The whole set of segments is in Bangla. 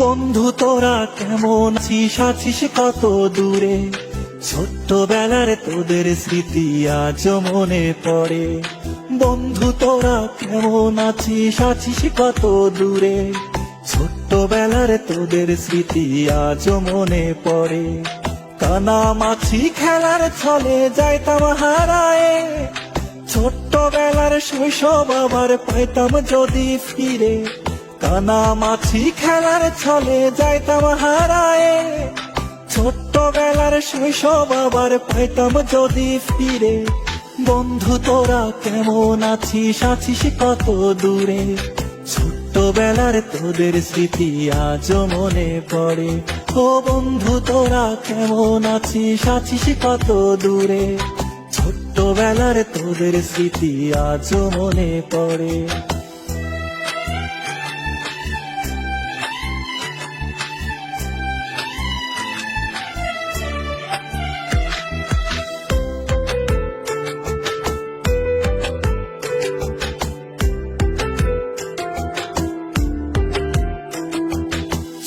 বন্ধু তোরা কেমন আছিস, আছিস কত দূরে? ছোট্টবেলার তোদের স্মৃতি আজ মনে পড়ে। বন্ধু তোরা কেমন আছিস, আছিস কত দূরে? ছোট্টবেলার তোদের স্মৃতি আজ মনে পড়ে। কানামাছি খেলার ছলে যাইতাম হারায়ে, ছোট্টবেলার শৈশব আবার পাইতাম যদি ফিরে। কানামাছি খেলার ছলে যাইতাম হারায়ে, ছোট্টবেলার শৈশব আবার পাইতাম যদি ফিরে। বন্ধু তোরা কেমন আছিস, আছিস কত দূরে? ছোট্টবেলার তোদের স্মৃতি আজ মনে পড়ে। ও বন্ধু তোরা কেমন আছিস, আছিস কত দূরে? ছোট্টবেলার তোদের স্মৃতি আজ মনে পড়ে।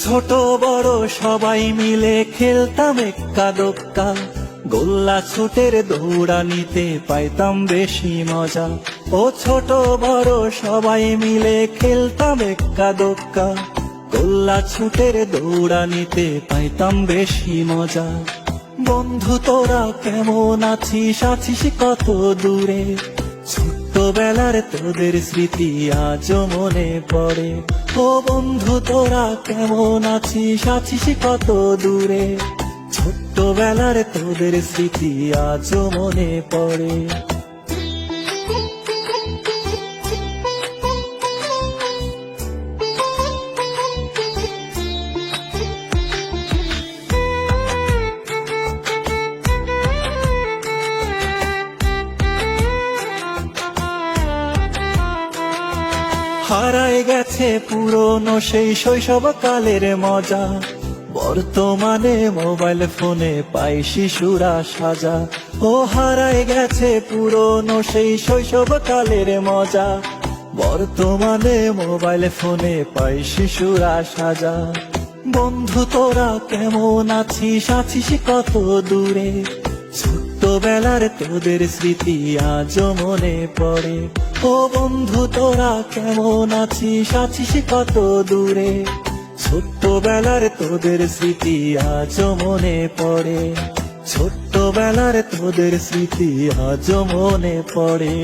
ছোট বড় সবাই মিলে খেলতাম এক্কা দোক্কা, গোল্লা ছুটের দৌড়ানিতে পাইতাম বেশি মজা। ও ছোট বড় সবাই মিলে খেলতাম এক্কা দোক্কা, গোল্লা ছুটের দৌড়ানিতে পাইতাম বেশি মজা। বন্ধু তোরা কেমন আছিস, আছিস কত দূরে? ছোট্টবেলার তোদের স্মৃতি আজ মনে পড়ে। ও বন্ধু তোরা কেমন আছিস, আছিস কত দূরে? ছোট্টবেলার তোদের স্মৃতি আজ মনে পড়ে। হারায় গেছে পুরনো সেই শৈশব কালের মজা, বর্তমানে মোবাইল ফোনে পাই শিশুরা সাজা। ও হারায় গেছে পুরনো সেই শৈশব কালের মজা, বর্তমানে মোবাইল ফোনে পাই শিশুরা সাজা। বন্ধু তোরা কেমন আছিস, আছিস কত দূরে? ছোট্টবেলার তোদের স্মৃতি আজ মনে পড়ে। ও বন্ধু তোরা কেমন আছিস, আছিস কত দূরে? ছোট্টবেলার তোদের স্মৃতি আজ মনে পড়ে। ছোট্টবেলার তোদের স্মৃতি আজ মনে পড়ে।